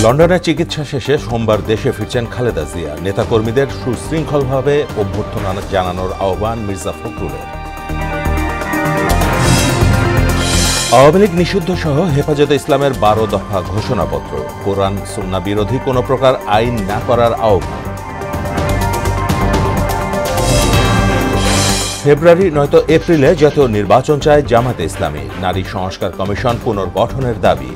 লন্ডনে চিকিৎসা শেষে সোমবার দেশে ফিরছেন খালেদা জিয়া। নেতাকর্মীদের সুশৃঙ্খলভাবে অভ্যর্থনা জানানোর আহ্বান মির্জা ফখরুলের। আওয়ামী লীগ নিষিদ্ধ সহ হেফাজতে ইসলামের 12 দফা ঘোষণাপত্র, কোরআন সুন্নাহ বিরোধী কোনো প্রকার আইন না করার আহ্বান। ফেব্রুয়ারি নয়তো এপ্রিলে জাতীয় নির্বাচন চায় জামাতে ইসলামী। নারী সংস্কার কমিশন পুনর্গঠনের দাবি।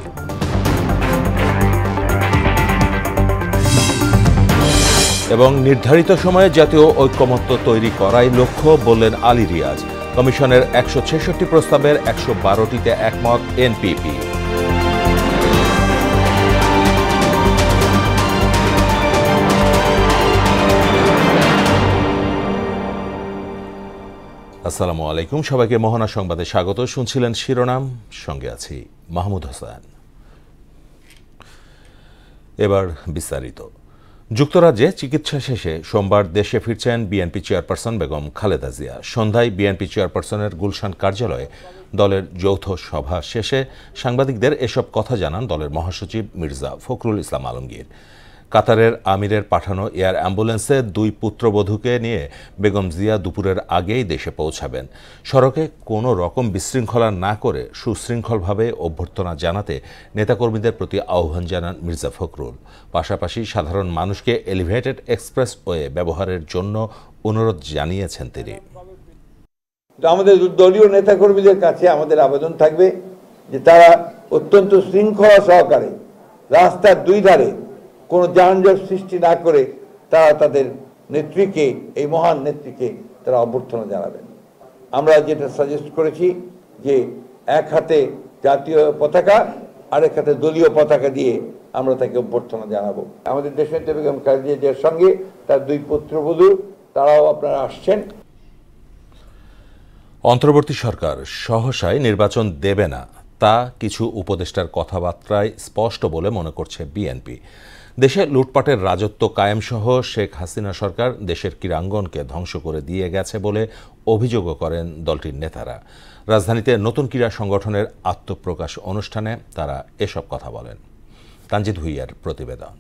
এবং নির্ধারিত সময়ে জাতীয় ঐক্যমত্য তৈরি করাই লক্ষ্য বললেন আলী রিয়াজ। কমিশনের 166 প্রস্তাবের 112টিতে একমত এনপিপি। আসসালামু আলাইকুম, সবাইকে মোহনা সংবাদে স্বাগত। শুনছিলেন শিরোনাম, সঙ্গে আছি মাহমুদ হোসেন। এবার বিস্তারিত। যুক্তরাজ্যে চিকিৎসা শেষে সোমবার দেশে ফিরছেন বিএনপি চেয়ারপারসন বেগম খালেদা জিয়া। সন্ধ্যায় বিএনপি চেয়ারপারসনের গুলশান কার্যালয়ে দলের যৌথ সভা শেষে সাংবাদিকদের এসব কথা জানান দলের মহাসচিব মির্জা ফখরুল ইসলাম আলমগীর। কাতারের আমিরের পাঠানো এয়ার অ্যাম্বুলেন্সে 2 পুত্রবধূকে নিয়ে বেগম জিয়া দুপুরের আগেই দেশে পৌঁছাবেন। সড়কে কোনো রকম বিশৃঙ্খলা না করে সুশৃঙ্খলভাবে অভ্যর্থনা জানাতে নেতাকর্মীদের প্রতি আহ্বান জানান মির্জা ফখরুল। পাশাপাশি সাধারণ মানুষকে এলিভেটেড এক্সপ্রেসওয়ে ব্যবহারের জন্য অনুরোধ জানিয়েছেন তিনি। আমাদের দলীয় নেতাকর্মীদের কাছে আমাদের আবেদন থাকবে যে তারা অত্যন্ত শৃঙ্খলা সহকারে রাস্তার 2 ধারে কোনো যানজট সৃষ্টি না করে তারা তাদের নেত্রীকে, এই মহান নেত্রীকে তারা অভ্যর্থনা জানাবেন। আমরা যেটা সাজেস্ট করেছি যে এক হাতে জাতীয় পতাকা, আরেক হাতে দলীয় পতাকা দিয়ে আমরা তাকে অভ্যর্থনা জানাবো। আমাদের দেশনেত্রী বেগম খালেদা জিয়ার সঙ্গে তার 2 পুত্রবধূ, তারাও আপনারা আসছেন। অন্তর্বর্তী সরকার সহসায় নির্বাচন দেবে না, তা কিছু উপদেষ্টার কথাবার্তায় স্পষ্ট বলে মনে করছে বিএনপি। দেশে লুটপাটের রাজত্ব কায়েমসহ শেখ হাসিনা সরকার দেশের ক্রীড়াঙ্গনকে ধ্বংস করে দিয়ে গেছে বলে অভিযোগও করেন দলটির নেতারা। রাজধানীতে নতুন ক্রীড়া সংগঠনের আত্মপ্রকাশ অনুষ্ঠানে তারা এসব কথা বলেন। তানজিদ ভুইয়ার প্রতিবেদন।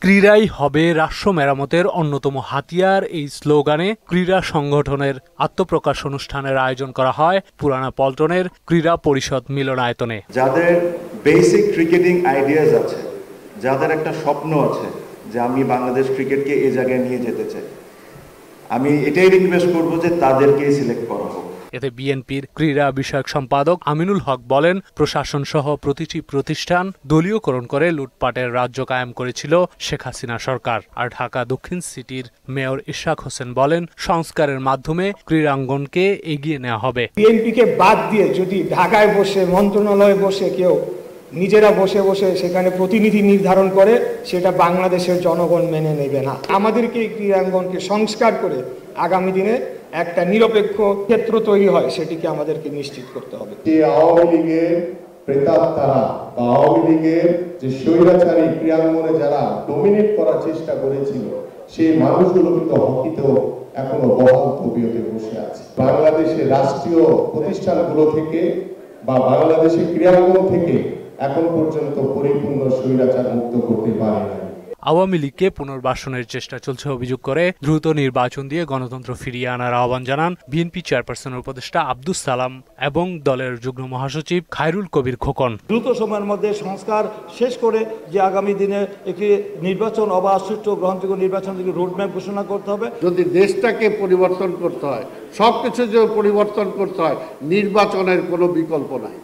ক্রীড়াই হবে রাষ্ট্র মেরামতের অন্যতম হাতিয়ার, এই স্লোগানে ক্রীড়া সংগঠনের আত্মপ্রকাশ অনুষ্ঠানের আয়োজন করা হয় পুরানা পল্টনের ক্রীড়া পরিষদ মিলনায়তনে। যাদের বেসিক ক্রিকেটিং আইডিয়াস আছে, যাদের একটা স্বপ্ন আছে যে আমি বাংলাদেশ ক্রিকেটকে এই জায়গায় নিয়ে যেতে চাই, আমি এটাই রিকোয়েস্ট করব যে তাদেরকেই সিলেক্ট করা হোক। এতে বিএনপির ক্রীড়া বিষয়ক সম্পাদক আমিনুল হক বলেন, প্রশাসন সহ প্রতিটি প্রতিষ্ঠান দলীয়করণ করে লুটপাটের রাজ্য কায়েম করেছিল শেখ হাসিনা সরকার। আর ঢাকা দক্ষিণ সিটির মেয়র ইশরাক হোসেন বলেন, সংস্কারের মাধ্যমে ক্রীড়াঙ্গনকে এগিয়ে নেওয়া হবে। বিএনপিকে বাদ দিয়ে যদি ঢাকায় বসে, মন্ত্রণালয়ে বসে কেউ নিজেরা বসে বসে সেখানে প্রতিনিধি নির্ধারণ করে, সেটা বাংলাদেশের জনগণ মেনে নেবে না। আমাদেরকে এই ক্রীড়াঙ্গনকে সংস্কার করে আগামী দিনে একটা নিরপেক্ষ ক্ষেত্র তৈরি হয়, সেটিকে আমাদেরকে নিশ্চিত করতে হবে। যে আওয়ামী লীগের প্রেতাত্মারা বা আওয়ামী লীগের যে স্বৈরাচারী ক্রীড়াঙ্গনে যারা ডমিনেট করার চেষ্টা করেছিল, সেই মানুষগুলো কিন্তু হকিতেও এখনো বহাল তবিয়তে বসে আছে। বাংলাদেশের রাষ্ট্রীয় প্রতিষ্ঠানগুলো থেকে বা বাংলাদেশের ক্রীড়াঙ্গন থেকে এখন পর্যন্ত পরিপূর্ণ স্বৈরাচার মুক্ত করতে পারে না। আওয়ামী লীগকে পুনর্বাসনের চেষ্টা চলছে অভিযোগ করে দ্রুত নির্বাচন দিয়ে গণতন্ত্র ফিরিয়ে আনার আহ্বান জানান বিএনপি চেয়ারপারসনের উপদেষ্টা আব্দুস সালাম এবং দলের যুগ্ম মহাসচিব খায়রুল কবির খোকন। দ্রুত সময়ের মধ্যে সংস্কার শেষ করে যে আগামী দিনে একটি নির্বাচন, অবাধ, সুষ্ঠু, গ্রহণযোগ্য নির্বাচন থেকে রোডম্যাপ ঘোষণা করতে হবে। যদি দেশটাকে পরিবর্তন করতে হয়, সবকিছু যদি পরিবর্তন করতে হয়, নির্বাচনের কোনো বিকল্প নাই।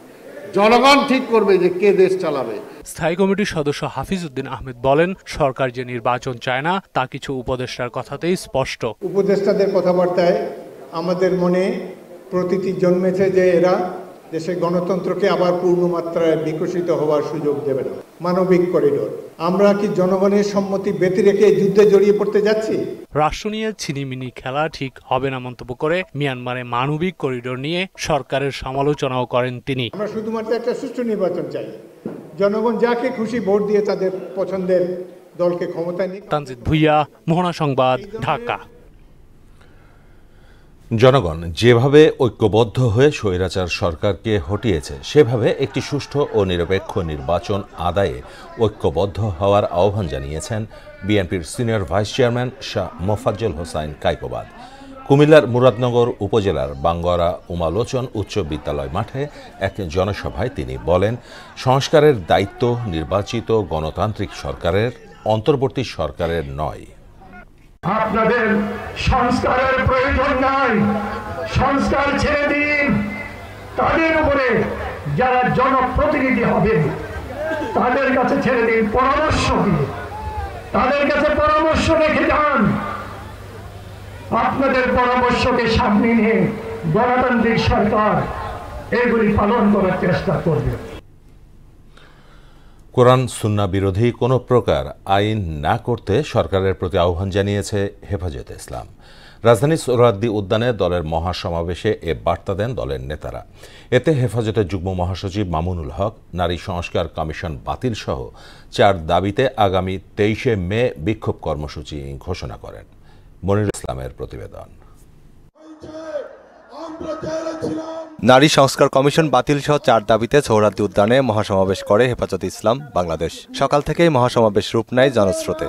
জনগণ ঠিক করবে যে কে দেশ চালাবে। স্থায়ী কমিটির সদস্য হাফিজ উদ্দিন আহমেদ বলেন, সরকার যে নির্বাচন চায় না তা কিছু উপদেষ্টার কথাতেই স্পষ্ট। উপদেষ্টাদের কথাবার্তায় আমাদের মনে প্রতীতি জন্মেছে যে এরা দেশের গণতন্ত্রকে আবার পূর্ণমাত্রায় বিকশিত হওয়ার সুযোগ দেবে না। মানবিক করিডোর, আমরা কি জনগণের সম্মতি ব্যতি রেখে যুদ্ধে জড়িয়ে পড়তে যাচ্ছি? রাষ্ট্র নিয়ে ছিনিমিনি খেলা ঠিক হবে না মন্তব্য করে মিয়ানমারে মানবিক করিডোর নিয়ে সরকারের সমালোচনাও করেন তিনি। আমরা শুধুমাত্র একটা সুষ্ঠু নির্বাচন চাই, জনগণ যাকে খুশি ভোট দিয়ে তাদের পছন্দের দলকে ক্ষমতায় নিক। তানজিদ ভুইয়া, মোহনা সংবাদ, ঢাকা। জনগণ যেভাবে ঐক্যবদ্ধ হয়ে স্বৈরাচার সরকারকে হটিয়েছে সেভাবে একটি সুষ্ঠু ও নিরপেক্ষ নির্বাচন আদায়ে ঐক্যবদ্ধ হওয়ার আহ্বান জানিয়েছেন বিএনপির senior vice chairman Shah Mofazzal Hossain Kaikobad. কুমিল্লার মুরাদনগর উপজেলার বাঙ্গরা উমালোচন উচ্চ বিদ্যালয় মাঠে এক জনসভায় তিনি বলেন, সংস্কারের দায়িত্ব নির্বাচিত গণতান্ত্রিক সরকারের, অন্তর্বর্তী সরকারের নয়। আপনাদের সংস্কারের প্রয়োজন নাই, সংস্কার ছেড়ে দিন। তাদের উপরে যারা জনপ্রতিনিধি হবে তাদের কাছে ছেড়ে দিন, পরামর্শ দিয়ে তাদের কাছে পরামর্শ রেখে যান। আপনাদের পরামর্শকে সামনে নিয়ে গণতান্ত্রিক সরকার এগুলি পালন করার চেষ্টা করবে। কোরআন সুন্নাহ বিরোধী কোনো প্রকার আইন না করতে সরকারের প্রতি আহ্বান জানিয়েছে হেফাজতে ইসলাম। রাজধানীর সোহরাওয়ার্দী উদ্যানে দলের মহাসমাবেশে এ বার্তা দেন দলের নেতারা। এতে হেফাজতের যুগ্ম মহাসচিব মামুনুল হক নারী সংস্কার কমিশন বাতিল সহ 4 দাবিতে আগামী 23শে মে বিক্ষোভ কর্মসূচি ঘোষণা করেন। মনিরুল ইসলামের প্রতিবেদন। নারী সংস্কার কমিশন বাতিল সহ 4 দাবিতে সোহরাওয়ার্দী উদ্যানে মহাসমাবেশ করে হেফাজতে ইসলাম বাংলাদেশ। সকাল থেকেই মহাসমাবেশ রূপ নেয় জনস্রোতে।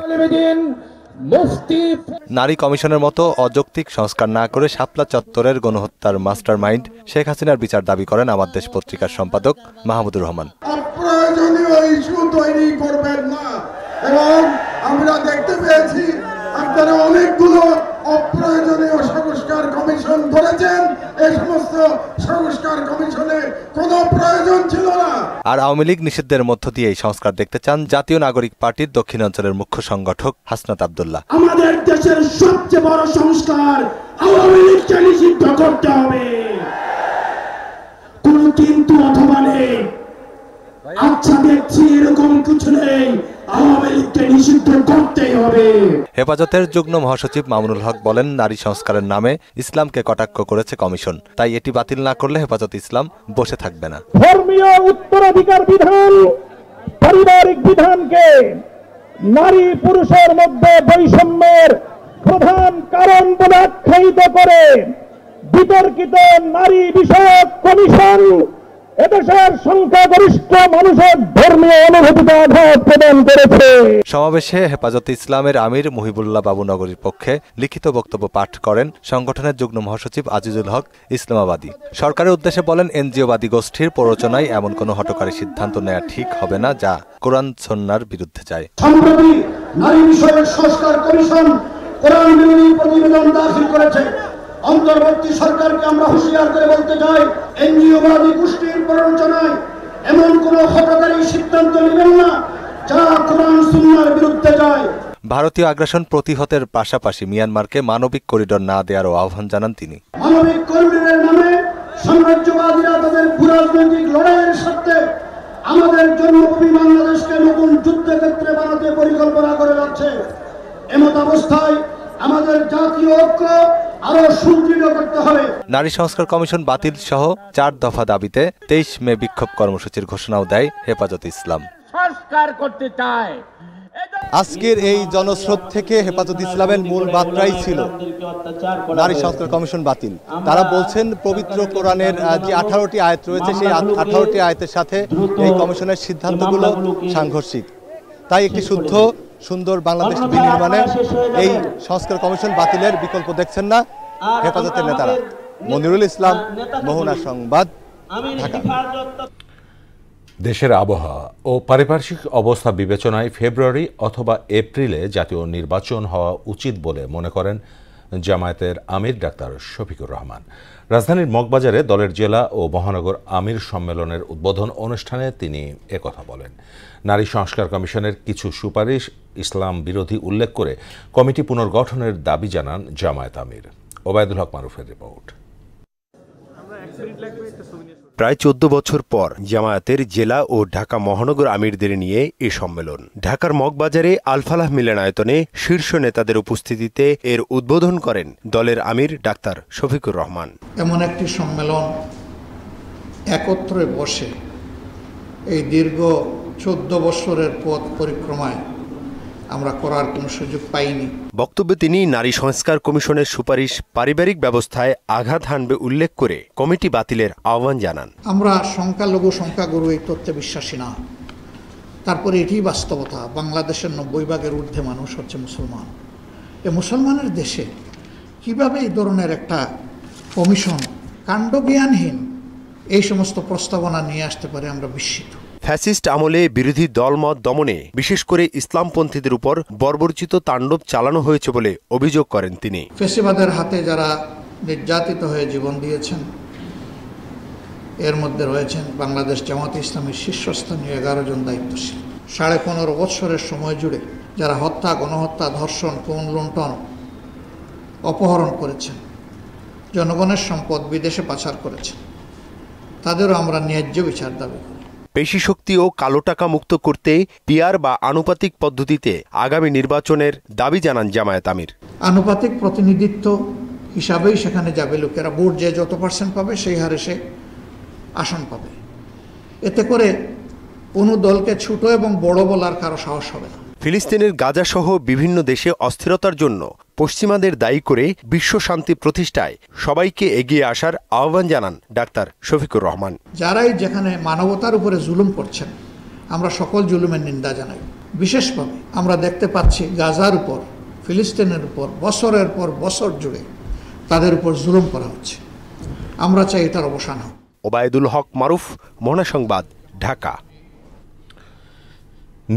নারী কমিশনের মতো অযৌক্তিক সংস্কার না করে শাপলা চত্বরের গণহত্যার মাস্টার মাইন্ড শেখ হাসিনার বিচার দাবি করেন আমার দেশ পত্রিকার সম্পাদক মাহমুদুর রহমান। অপ্রয়োজনীয় ইস্যু তৈরি করবেন না, এবং আমরা দেখতে পেয়েছি আপনারা অনেকগুলো অপ্রয়োজনীয় সংস্কার কমিশন করেছেন। এই সমস্ত সংস্কার কমিশনের কোনো প্রয়োজন ছিল না। আর আওয়ামী লীগ নিষিদ্ধের মধ্য দিয়ে এই সংস্কার দেখতে চান জাতীয় নাগরিক পার্টির দক্ষিণাঞ্চলের মুখ্য সংগঠক হাসনাত আব্দুল্লাহ। আমাদের দেশের সবচেয়ে বড় সংস্কার আওয়ামী লীগকে নিষিদ্ধ করতে হবে। কোন কিন্তু অথবা নেই, আচ্ছা দেখছি এরকম কিছু নেই, আওয়ামী লীগকে নিষিদ্ধ করতেই হবে। হেফাজতের যুগ্ম মহাসচিব মামুনুল হক বলেন, নারী সংস্কারের নামে ইসলামকে কটাক্ষ করেছে কমিশন, তাই এটি বাতিল না করলে হেফাজত ইসলাম বসে থাকবে না। ধর্মীয় উত্তরাধিকার বিধান, পারিবারিক বিধানকে নারী পুরুষের মধ্যে বৈষম্যের প্রধান কারণ বলে আখ্যায়িত করে বিতর্কিত নারী বিষয়ক কমিশন এদেশের সংখ্যাগরিষ্ঠ মানুষের ধর্মীয় অনুভূতিতে আঘাত প্রদান করেছে। সমাবেশে হেফাজতে ইসলামের আমির মুহিবুল্লাহ বাবুনগরীর পক্ষে লিখিত বক্তব্য পাঠ করেন সংগঠনের যুগ্ম মহাসচিব আজিজুল হক ইসলামাবাদী। সরকারের উদ্দেশ্যে বলেন, এনজিওবাদী গোষ্ঠীর প্ররোচনায় এমন কোনো হঠকারী সিদ্ধান্ত নেওয়া ঠিক হবে না যা কোরআন সুন্নাহর বিরুদ্ধে যায়। সম্প্রতি নারী বিষয়ক সংস্কার কমিশন কোরআন বিরোধী প্রতিবেদন দাখিল করেছে। অন্তর্বর্তী সরকারকে আমরা হুঁশিয়ার করে বলতে চাই, এনজিওবাদী গোষ্ঠীর প্ররোচনায় এমন কোনো হঠকারী সিদ্ধান্ত নেবেন না যা কোরআন সুন্নাহর বিরুদ্ধে যায়। ভারতীয় আগ্রাসন প্রতিহতের পাশাপাশি মিয়ানমারকে মানবিক করিডোর না দেওয়ারও আহ্বান জানান তিনি। মানবিক করিডোরের নামে সাম্রাজ্যবাদীরা তাদের ভূরাজনৈতিক লড়াইয়ের স্বার্থে আমাদের জন্মভূমি বাংলাদেশকে নতুন যুদ্ধক্ষেত্রে বানাতে পরিকল্পনা করে যাচ্ছে। এমত অবস্থায় আমাদের জাতীয় ঐক্য আরো সুদৃঢ় করতে হবে। নারী সংস্কার কমিশন বাতিল সহ 4 দফা দাবিতে 23 মে বিক্ষোভ কর্মসূচির ঘোষণাও দেয় হেফাজতে ইসলাম। সংস্কার করতে চায়। আজকের এই জনস্রোত থেকে হেফাজতে ইসলামের মূল বার্তাই ছিল নারী সংস্কার কমিশন বাতিল। তারা বলছেন, পবিত্র কোরআনের যে 18টি আয়াত রয়েছে সেই 18টি আয়াতের সাথে এই কমিশনের সিদ্ধান্তগুলো সাংঘর্ষিক। তাই একটি শুদ্ধ সুন্দর বাংলাদেশ বিনির্মাণে এই সংস্কার কমিশন বাতিলের বিকল্প দেখছেন না হেফাজতের নেতারা। মনিরুল ইসলাম, মোহনা সংবাদ, ঢাকা। দেশের আবহাওয়া ও পারিপার্শ্বিক অবস্থা বিবেচনায় ফেব্রুয়ারি অথবা এপ্রিলে জাতীয় নির্বাচন হওয়া উচিত বলে মনে করেন জামায়াতের আমির ডাক্তার শফিকুর রহমান। রাজধানীর মগবাজারে দলের জেলা ও মহানগর আমির সম্মেলনের উদ্বোধন অনুষ্ঠানে তিনি একথা বলেন। নারী সংস্কার কমিশনের কিছু সুপারিশ ইসলাম বিরোধী উল্লেখ করে কমিটি পুনর্গঠনের দাবি জানান জামায়াত আমির। ওবায়দুল হক মারুফের রিপোর্ট। প্রায় 14 বছর পর জামায়াতের জেলা ও ঢাকা মহানগর আমিরদের নিয়ে এ সম্মেলন। ঢাকার মগবাজারে আলফালাহ মিলনায়তনে শীর্ষ নেতাদের উপস্থিতিতে এর উদ্বোধন করেন দলের আমির ডাক্তার শফিকুর রহমান। এমন একটি সম্মেলন একত্রে বসে এই দীর্ঘ 14 বছরের পথ পরিক্রমায় আমরা করার কোনো সুযোগ পাইনি। বক্তব্যে তিনি নারী সংস্কার কমিশনের সুপারিশ পারিবারিক ব্যবস্থায় আঘাত হানবে উল্লেখ করে কমিটি বাতিলের আহ্বান জানান। আমরা সংখ্যালঘু সংখ্যাগুরু এই তত্ত্বে বিশ্বাসী না। তারপরে এটি বাস্তবতা, বাংলাদেশের 90 ভাগের ঊর্ধ্বে মানুষ হচ্ছে মুসলমান। এই মুসলমানের দেশে কিভাবে এই ধরনের একটা কমিশন কাণ্ডজ্ঞানহীন এই সমস্ত প্রস্তাবনা নিয়ে আসতে পারে, আমরা বিস্মিত। ফ্যাসিস্ট আমলে বিরোধী দলমত দমনে বিশেষ করে ইসলামপন্থীদের উপর বর্বরচিত তাণ্ডব চালানো হয়েছে বলে অভিযোগ করেন তিনি। ফ্যাসিবাদের হাতে যারা নির্যাতিত হয়ে জীবন দিয়েছেন এর মধ্যে রয়েছেন বাংলাদেশ জামাতে ইসলামের শীর্ষস্থানীয় 11 জন দায়িত্বশীল। 15.5 বছরের সময় জুড়ে যারা হত্যা, গণহত্যা, ধর্ষণ, খুন, লুণ্ঠন, অপহরণ করেছেন, জনগণের সম্পদ বিদেশে পাচার করেছেন, তাদেরও আমরা ন্যায্য বিচার দাবি করি। পেশি শক্তি ও কালো টাকা মুক্ত করতে পিআর বা আনুপাতিক পদ্ধতিতে আগামী নির্বাচনের দাবি জানান জামায়াত আমির। আনুপাতিক প্রতিনিধিত্ব হিসাবেই সেখানে যাবে লোকেরা, ভোট যে যত % পাবে সেই হারে সে আসন পাবে। এতে করে কোনো দলকে ছোট এবং বড় বলার কারো সাহস হবে না। ফিলিস্তিনের গাজা সহ বিভিন্ন দেশে অস্থিরতার জন্য পশ্চিমাদের দায়ী করে বিশ্ব শান্তি প্রতিষ্ঠায় সবাইকে এগিয়ে আসার আহ্বান জানান ডাক্তার শফিকুর রহমান। যারাই যেখানে মানবতার উপরে জুলুম করছেন আমরা সকল জুলুমের নিন্দা জানাই। বিশেষভাবে আমরা দেখতে পাচ্ছি গাজার উপর, ফিলিস্তিনের উপর বছরের পর বছর জুড়ে তাদের উপর জুলুম করা হচ্ছে। আমরা চাই এটার অবসান হোক। ওবায়দুল হক মারুফ, মোহনা সংবাদ, ঢাকা।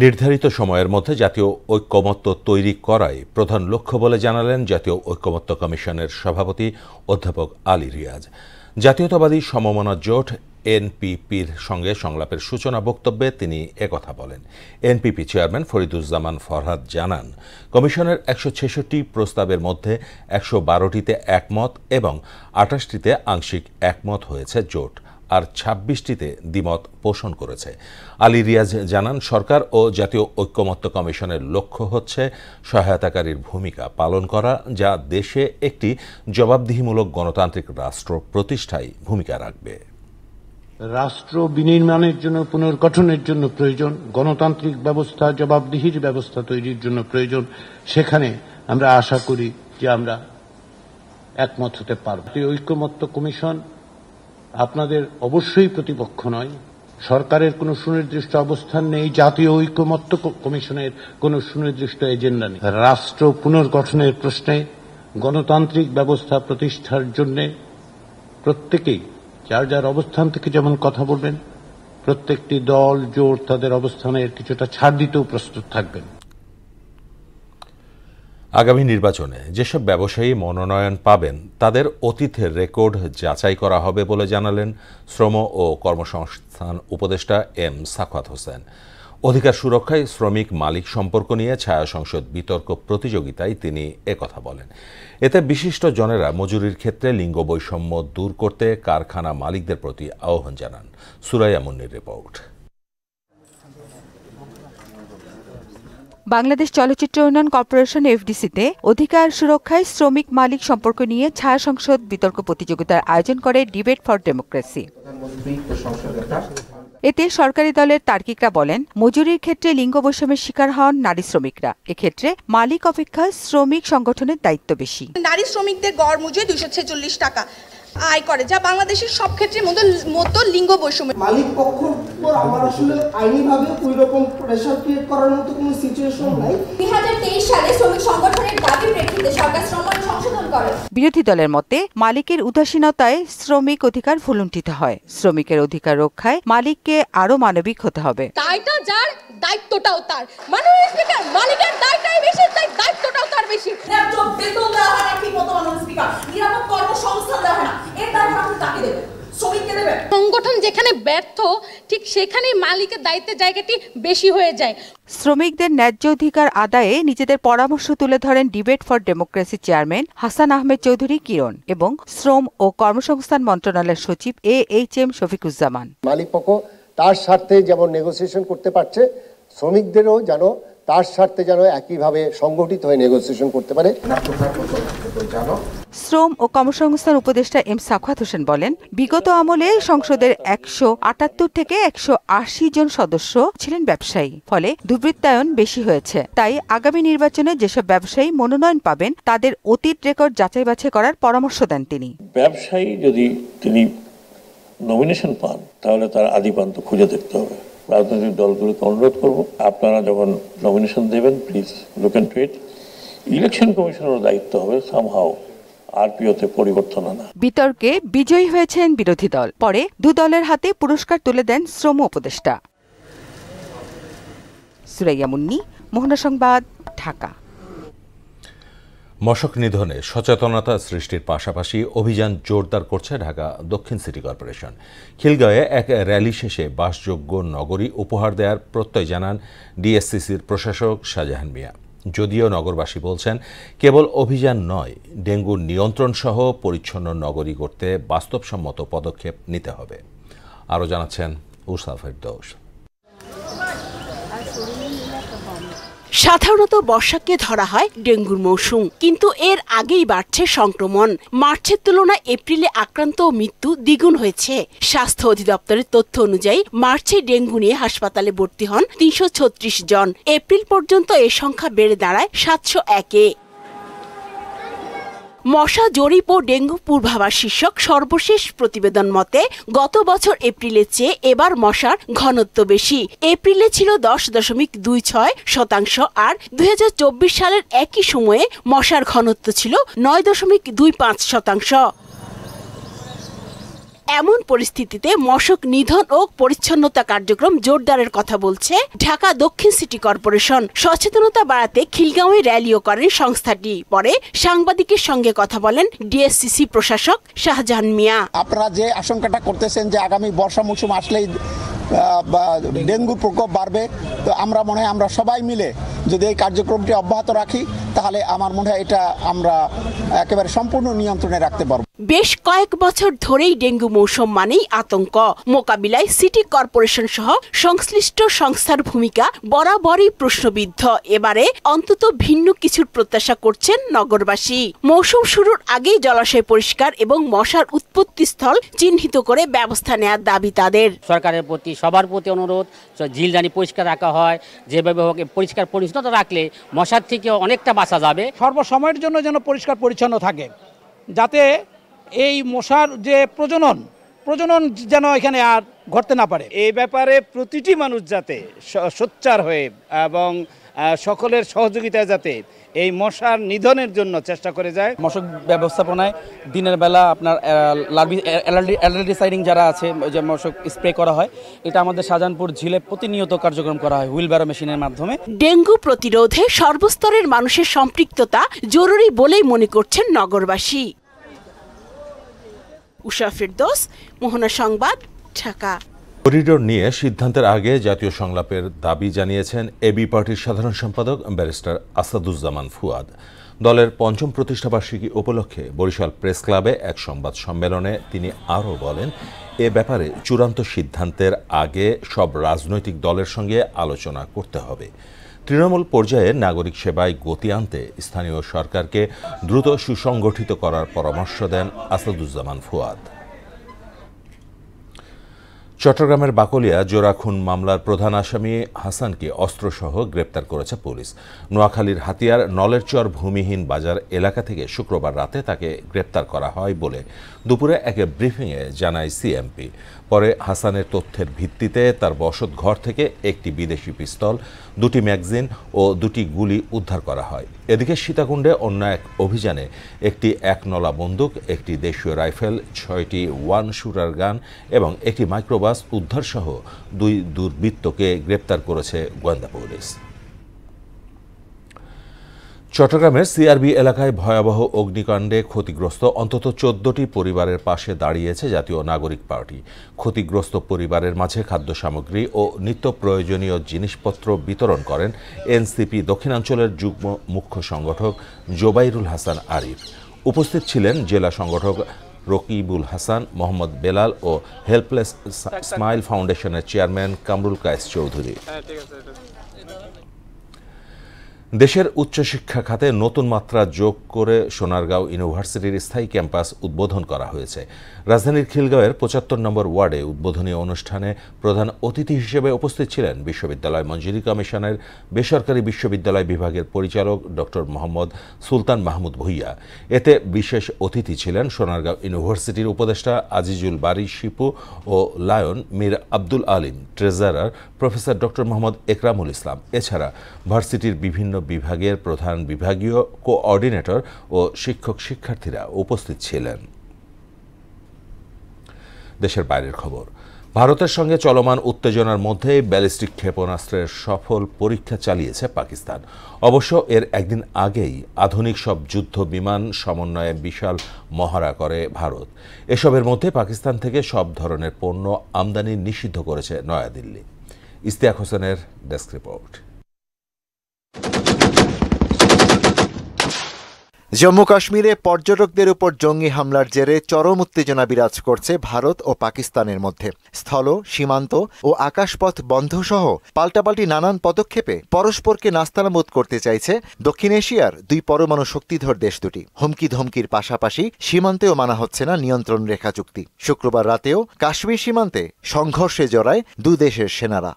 নির্ধারিত সময়ের মধ্যে জাতীয় ঐক্যমত্য তৈরি করাই প্রধান লক্ষ্য বলে জানালেন জাতীয় ঐক্যমত্য কমিশনের সভাপতি অধ্যাপক আলী রিয়াজ। জাতীয়তাবাদী সমমনা জোট এনপিপির সঙ্গে সংলাপের সূচনা বক্তব্যে তিনি একথা বলেন। এনপিপি চেয়ারম্যান ফরিদুজ্জামান ফরহাদ জানান, কমিশনের 166টি প্রস্তাবের মধ্যে 112টিতে একমত এবং 28টিতে আংশিক একমত হয়েছে জোট, আর 26টিতে দ্বিমত পোষণ করেছে। আলী রিয়াজ জানান, সরকার ও জাতীয় ঐক্যমত্য কমিশনের লক্ষ্য হচ্ছে সহায়তাকারীর ভূমিকা পালন করা, যা দেশে একটি জবাবদিহিমূলক গণতান্ত্রিক রাষ্ট্র প্রতিষ্ঠায় ভূমিকা রাখবে। রাষ্ট্র বিনির্মাণের জন্য, পুনর্গঠনের জন্য প্রয়োজন, গণতান্ত্রিক ব্যবস্থা, জবাবদিহির ব্যবস্থা তৈরির জন্য প্রয়োজন। সেখানে আমরা আশা করি যে আমরা একমত হতে পারব। ঐক্যমত্য কমিশন আপনাদের অবশ্যই প্রতিপক্ষ নয়। সরকারের কোনো সুনির্দিষ্ট অবস্থান নেই, জাতীয় ঐক্যমত্য কমিশনের কোনো সুনির্দিষ্ট এজেন্ডা নেই। রাষ্ট্র পুনর্গঠনের প্রশ্নে, গণতান্ত্রিক ব্যবস্থা প্রতিষ্ঠার জন্য প্রত্যেকেই যার যার অবস্থান থেকে যেমন কথা বলবেন, প্রত্যেকটি দল জোট তাদের অবস্থানের কিছুটা ছাড় দিতেও প্রস্তুত থাকবেন। আগামী নির্বাচনে যেসব ব্যবসায়ী মনোনয়ন পাবেন তাদের অতীতের রেকর্ড যাচাই করা হবে বলে জানালেন শ্রম ও কর্মসংস্থান উপদেষ্টা এম সাখাওয়াত হোসেন। অধিকার সুরক্ষায় শ্রমিক মালিক সম্পর্ক নিয়ে ছায়া সংসদ বিতর্ক প্রতিযোগিতায় তিনি একথা বলেন। এতে বিশিষ্ট জনেরা মজুরির ক্ষেত্রে লিঙ্গ বৈষম্য দূর করতে কারখানা মালিকদের প্রতি আহ্বান জানান। সুরাইয়া মুন্নির রিপোর্ট। বাংলাদেশ চলচ্চিত্র উন্নয়ন কর্পোরেশন এফডিসিতে অধিকার সুরক্ষায় শ্রমিক মালিক সম্পর্ক নিয়ে ছায়া সংসদ বিতর্ক প্রতিযোগিতার আয়োজন করে ডিবেট ফর ডেমোক্রেসি। এতে সরকারি দলের তার্কিকরা বলেন, মজুরির ক্ষেত্রে লিঙ্গ বৈষম্যের শিকার হন নারী শ্রমিকরা। এক্ষেত্রে মালিক অপেক্ষা শ্রমিক সংগঠনের দায়িত্ব বেশি। নারী শ্রমিকদের গড় মজুরি 246 টাকা আয় করে, যা বাংলাদেশের সব ক্ষেত্রের মতো লিঙ্গ বৈষম্য। মালিক পক্ষের উপর আমার আসলে আইনিভাবে ওই রকম প্রেসার ক্রিয়েট করার মতো কোনো সিচুয়েশন নাই। 2023 সালে শ্রমিক সংগঠনের দাবি প্রেক্ষিতে সরকার শ্রম আইন সংশোধন করে। বিরোধী দলের মতে, মালিকের উদাসীনতায় শ্রমিক অধিকার ভুলুণ্ঠিত হয়। শ্রমিকের অধিকার রক্ষায় মালিককে আরো মানবিক হতে হবে। দায়টা যার, দায়িত্বটাও তার। মাননীয় স্পিকার, মালিকের দায়টাই বেশি, তাই দায়িত্বটাও তার বেশি। ন্যায্য বেতন দেওয়া হয় না ঠিকমতো, মাননীয় স্পিকার, নিরাপদ কর্মসংস্থান দেওয়া হয় না, এর দায়ভার আপনি কাকে দেবেন? শ্রমিককে দেবেন? সংগঠন যেখানে ব্যর্থ, ঠিক সেখানেই মালিকের দায়িত্বের জায়গাটি বেশি হয়ে যায়। শ্রমিকদের ন্যায্য অধিকার আদায়ে নিজেদের পরামর্শ তুলে ধরেন debate for democracy chairman Hasan Ahmed Chowdhury Kiran এবং শ্রম ও কর্মসংস্থান মন্ত্রণালয়ের সচিব AHM শফিকুজ্জামান। মালিক পক্ষ তার স্বার্থে যেমন নেগোসিয়েশন করতে পারছে, শ্রমিকদেরও যেন তার স্বার্থে যেন একইভাবে সংগঠিত হয়ে নেগোসিয়েশন করতে পারে। শ্রম ও কর্মসংস্থান উপদেষ্টা এম সাখাওয়াত হোসেন বলেন, বিগত আমলে সংসদের 178 থেকে 180 জন সদস্য ছিলেন ব্যবসায়ী, ফলে দুর্বৃত্তায়ন বেশি হয়েছে। তাই আগামী নির্বাচনে যেসব ব্যবসায়ী মনোনয়ন পাবেন তাদের অতীত রেকর্ড যাচাই বাছাই করার পরামর্শ দেন তিনি। ব্যবসায়ী যদি তিনি নমিনেশন পান তাহলে তার আদিপান্ত খুঁজে দেখতে হবে। রাজনৈতিক দলগুলোকে অনুরোধ করব, আপনারা যখন নমিনেশন দেবেন please look and it. Election কমিশনের দায়িত্ব হবে সামহাও আরপিওতে পরিবর্তন আনা। বিতর্কে বিজয়ী হয়েছেন বিরোধী দল, পরে দু দলের হাতে পুরস্কার তুলে দেন শ্রম উপদেষ্টা। সুরাইয়া মুন্নি, মোহনা সংবাদ, ঢাকা। মশক নিধনে সচেতনতা সৃষ্টির পাশাপাশি অভিযান জোরদার করছে ঢাকা দক্ষিণ সিটি কর্পোরেশন। খিলগাঁওয়ে এক র্যালি শেষে বাসযোগ্য নগরী উপহার দেওয়ার প্রত্যয় জানান ডিএসসিসির প্রশাসক শাহজাহান মিয়া। যদিও নগরবাসী বলছেন, কেবল অভিযান নয়, ডেঙ্গুর নিয়ন্ত্রণ সহ পরিচ্ছন্ন নগরী করতে বাস্তবসম্মত পদক্ষেপ নিতে হবে। আরও জানাচ্ছেন উরসা ফেরদৌস। সাধারণত বর্ষাকে ধরা হয় ডেঙ্গুর মৌসুম, কিন্তু এর আগেই বাড়ছে সংক্রমণ। মার্চের তুলনায় এপ্রিলে আক্রান্ত ও মৃত্যু দ্বিগুণ হয়েছে। স্বাস্থ্য অধিদপ্তরের তথ্য অনুযায়ী মার্চে ডেঙ্গু নিয়ে হাসপাতালে ভর্তি হন 336 জন। এপ্রিল পর্যন্ত এ সংখ্যা বেড়ে দাঁড়ায় 701-এ। মশা জরিপ ও ডেঙ্গু পূর্বাভাস শীর্ষক সর্বশেষ প্রতিবেদন মতে গত বছর এপ্রিলের চেয়ে এবার মশার ঘনত্ব বেশি। এপ্রিলে ছিল 10.26%, আর 2024 সালের একই সময়ে মশার ঘনত্ব ছিল 9.25%। এমন পরিস্থিতিতে মশক নিধন ও পরিচ্ছন্নতা কার্যক্রম জোরদারের কথা বলছে ঢাকা দক্ষিণ সিটি কর্পোরেশন। সচেতনতা বাড়াতে খিলগাঁওয়ে র্যালিও করেন সংস্থাটি। পরে সাংবাদিকের সঙ্গে কথা বলেন ডিএসসিসি প্রশাসক শাহজাহান মিয়া। আপনারা যে আশঙ্কাটা করতেছেন যে আগামী বর্ষা মৌসুম আসলেই ডেঙ্গুর প্রকোপ বাড়বে, তো আমরা মনে হয় আমরা সবাই মিলে যদি এই কার্যক্রমটি অব্যাহত রাখি তাহলে আমার মনে হয় এটা আমরা একেবারে সম্পূর্ণ নিয়ন্ত্রণে রাখতে পারব। বেশ কয়েক বছর ধরেই ডেঙ্গু মৌসুম মানেই আতঙ্ক। মোকাবিলায় সিটি কর্পোরেশন সহ সংশ্লিষ্ট সংস্থার ভূমিকা বরাবরই প্রশ্নবিদ্ধ। এবারে অন্তত ভিন্ন কিছুর প্রত্যাশা করছেন নগরবাসী। মৌসুম শুরুর আগেই জলাশয় পরিষ্কার এবং মশার উৎপত্তি স্থল চিহ্নিত করে ব্যবস্থা নেওয়ার দাবি তাদের। সরকারের প্রতি সবার প্রতি অনুরোধ, ঝিল জানি পরিষ্কার রাখা হয়, যেভাবে হোক পরিষ্কার পরিচ্ছন্নতা রাখলে মশার থেকে অনেকটা বাঁচা যাবে। সর্বসময়ের জন্য যেন পরিষ্কার পরিচ্ছন্ন থাকে, যাতে এই মশার যে প্রজনন যেন এখানে আর ঘটতে না পারে। এই ব্যাপারে প্রতিটি মানুষ যাতে সোচ্চার হয়ে এবং সকলের সহযোগিতায় যাতে এই মশার নিধনের জন্য চেষ্টা করে যায়। মশক ব্যবস্থাপনায় দিনের বেলা আপনার অ্যালার্জিসাইডিং যারা আছে, যে মশক স্প্রে করা হয়, এটা আমাদের শাহজাহানপুর ঝিলে প্রতিনিয়ত কার্যক্রম করা হয় হুইলব্যারো মেশিনের মাধ্যমে। ডেঙ্গু প্রতিরোধে সর্বস্তরের মানুষের সম্পৃক্ততা জরুরি বলেই মনে করছেন নগরবাসী। উষা ফেরদৌস, মোহনা সংবাদ, ঢাকা। করিডোর নিয়ে সিদ্ধান্তের আগে জাতীয় সংলাপের দাবি জানিয়েছেন এবি পার্টির সাধারণ সম্পাদক ব্যারিস্টার আসাদুজ্জামান ফুয়াদ। দলের পঞ্চম প্রতিষ্ঠাবার্ষিকী উপলক্ষে বরিশাল প্রেস ক্লাবে এক সংবাদ সম্মেলনে তিনি আরও বলেন, এ ব্যাপারে চূড়ান্ত সিদ্ধান্তের আগে সব রাজনৈতিক দলের সঙ্গে আলোচনা করতে হবে। তৃণমূল পর্যায়ে নাগরিক সেবায় গতি আনতে স্থানীয় সরকারকে দ্রুত সুসংগঠিত করার পরামর্শ দেন আসাদুজ্জামান ফুয়াদ। চট্টগ্রামের বাকলিয়া জোড়া খুন মামলার প্রধান আসামি হাসানকে অস্ত্রসহ গ্রেপ্তার করেছে পুলিশ। নোয়াখালীর হাতিয়ার নলেরচর ভূমিহীন বাজার এলাকা থেকে শুক্রবার রাতে তাকে গ্রেপ্তার করা হয় বলে দুপুরে এক ব্রিফিংয়ে জানায় সিএমপি। পরে হাসানের তথ্যের ভিত্তিতে তার বসতঘর থেকে একটি বিদেশি পিস্তল, 2টি ম্যাগাজিন ও 2টি গুলি উদ্ধার করা হয়। এদিকে সীতাকুণ্ডে অন্য এক অভিযানে একটি 1নলা বন্দুক, একটি দেশীয় রাইফেল, 6টি ওয়ান শুটার গান এবং একটি মাইক্রোবাস উদ্ধারসহ 2 দুর্বৃত্তকে গ্রেপ্তার করেছে গোয়েন্দা পুলিশ। চট্টগ্রামের সিআরবি এলাকায় ভয়াবহ অগ্নিকাণ্ডে ক্ষতিগ্রস্ত অন্তত 14টি পরিবারের পাশে দাঁড়িয়েছে জাতীয় নাগরিক পার্টি। ক্ষতিগ্রস্ত পরিবারের মাঝে খাদ্য সামগ্রী ও নিত্য প্রয়োজনীয় জিনিসপত্র বিতরণ করেন এনসিপি দক্ষিণাঞ্চলের যুগ্ম মুখ্য সংগঠক জোবাইরুল হাসান আরিফ। উপস্থিত ছিলেন জেলা সংগঠক রকিবুল হাসান, মোহাম্মদ বেলাল ও হেল্পলেস স্মাইল ফাউন্ডেশনের চেয়ারম্যান কামরুল কায়েস চৌধুরী। দেশের উচ্চশিক্ষা খাতে নতুন মাত্রা যোগ করে সোনারগাঁও ইউনিভার্সিটির স্থায়ী ক্যাম্পাস উদ্বোধন করা হয়েছে। রাজধানীর খিলগাঁওয়ের ৭৫ নম্বর ওয়ার্ডে উদ্বোধনী অনুষ্ঠানে প্রধান অতিথি হিসেবে উপস্থিত ছিলেন বিশ্ববিদ্যালয় মঞ্জুরি কমিশনের বেসরকারি বিশ্ববিদ্যালয় বিভাগের পরিচালক ডক্টর মোহাম্মদ সুলতান মাহমুদ ভূঁইয়া। এতে বিশেষ অতিথি ছিলেন সোনারগাঁও ইউনিভার্সিটির উপদেষ্টা আজিজুল বারী শিপু ও Lion Mir Abdul Alim, treasurer professor doctor Mohammad Ekramul Islam. এছাড়া ভার্সিটির বিভিন্ন বিভাগের প্রধান বিভাগীয় কোঅর্ডিনেটর ও শিক্ষক শিক্ষার্থীরা উপস্থিত ছিলেন। দেশের বাইরের খবর। ভারতের সঙ্গে চলমান উত্তেজনার মধ্যে ব্যালিস্টিক ক্ষেপণাস্ত্রের সফল পরীক্ষা চালিয়েছে পাকিস্তান। অবশ্য এর একদিন আগেই আধুনিক সব যুদ্ধ বিমান সমন্বয়ে বিশাল মহড়া করে ভারত। এসবের মধ্যে পাকিস্তান থেকে সব ধরনের পণ্য আমদানি নিষিদ্ধ করেছে নয়াদিল্লি। ইস্তিয়াক হোসেনের ডেস্ক রিপোর্ট। জম্মু কাশ্মীরে পর্যটকদের উপর জঙ্গি হামলার জেরে চরম উত্তেজনা বিরাজ করছে ভারত ও পাকিস্তানের মধ্যে। স্থল, সীমান্ত ও আকাশপথ বন্ধ সহ পাল্টাপাল্টি নানান পদক্ষেপে পরস্পরকে নাস্তানাবুদ করতে চাইছে দক্ষিণ এশিয়ার দুই পরমাণু শক্তিধর দেশ দুটি। হুমকি ধমকির পাশাপাশি সীমান্তেও মানা হচ্ছে না নিয়ন্ত্রণ রেখা চুক্তি। শুক্রবার রাতেও কাশ্মীর সীমান্তে সংঘর্ষে জড়ায় দু দেশের সেনারা।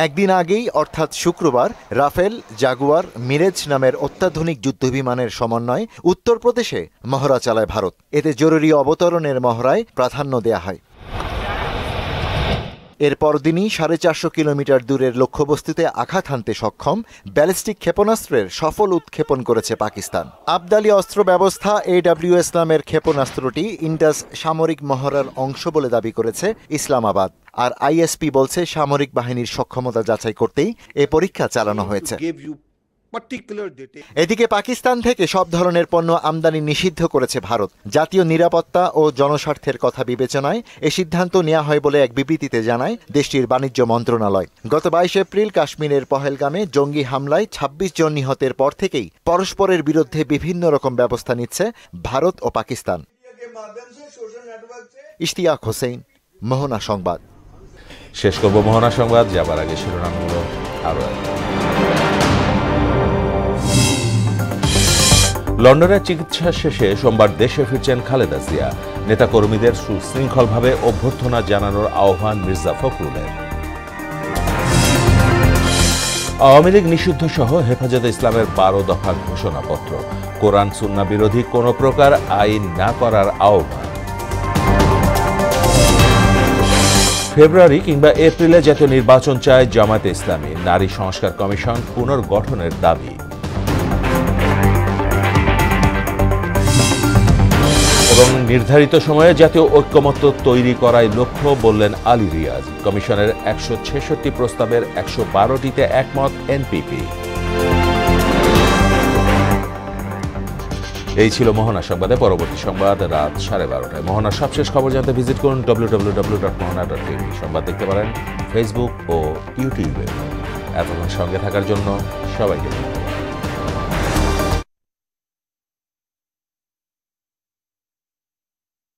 একদিন আগেই অর্থাৎ শুক্রবার রাফেল, জাগুয়ার, মিরেজ নামের অত্যাধুনিক যুদ্ধবিমানের সমন্বয়ে উত্তরপ্রদেশে মহড়া চালায় ভারত। এতে জরুরি অবতরণের মহড়ায় প্রাধান্য দেয়া হয়। এর পরদিনই 450 কিলোমিটার দূরের লক্ষ্যবস্তুতে আঘাত হানতে সক্ষম ব্যালিস্টিক ক্ষেপণাস্ত্রের সফল উৎক্ষেপণ করেছে পাকিস্তান। আবদালি অস্ত্র ব্যবস্থা AWS নামের ক্ষেপণাস্ত্রটি ইন্ডাস সামরিক মহড়ার অংশ বলে দাবি করেছে ইসলামাবাদ। আর ISP বলছে সামরিক বাহিনীর সক্ষমতা যাচাই করতেই এ পরীক্ষা চালানো হয়েছে। এদিকে পাকিস্তান থেকে সব ধরনের পণ্য আমদানি নিষিদ্ধ করেছে ভারত। জাতীয় নিরাপত্তা ও জনস্বার্থের কথা বিবেচনায় এ সিদ্ধান্ত নেওয়া হয় বলে এক বিবৃতিতে জানায় দেশটির বাণিজ্য মন্ত্রণালয়। গত 22 এপ্রিল কাশ্মীরের পহেলগামে জঙ্গি হামলায় 26 জন নিহতের পর থেকেই পরস্পরের বিরুদ্ধে বিভিন্ন রকম ব্যবস্থা নিচ্ছে ভারত ও পাকিস্তান। ইশতিয়াক হোসেন, মোহনা সংবাদ। শেষ করব মোহনা সংবাদ, যাবার আগে শিরোনামগুলো আরো একবার। লন্ডনের চিকিৎসা শেষে সোমবার দেশে ফিরছেন খালেদা জিয়া। নেতাকর্মীদের সুশৃঙ্খলভাবে অভ্যর্থনা জানানোর আহ্বান মির্জা ফখরুলের। আওয়ামী লীগ নিষিদ্ধ সহ হেফাজতে ইসলামের 12 দফা ঘোষণাপত্র। কোরআন সুন্নাহ বিরোধী কোনো প্রকার আইন না করার আহ্বান। ফেব্রুয়ারি কিংবা এপ্রিলে জাতীয় নির্বাচন চায় জামায়াতে ইসলামী। নারী সংস্কার কমিশন পুনর্গঠনের দাবি। এবং নির্ধারিত সময়ে জাতীয় ঐক্যমত্য তৈরি করাই লক্ষ্য বললেন আলী রিয়াজ। কমিশনের 166 প্রস্তাবের 112টিতে একমত NPP। এই ছিল মোহনা সংবাদে। পরবর্তী সংবাদ রাত 12:30টায়। মোহনার সবশেষ খবর জানতে ভিজিট করুন www.mohana.tv। সংবাদ দেখতে পারেন ফেসবুক ও ইউটিউবে। এতক্ষণ সঙ্গে থাকার জন্য সবাইকে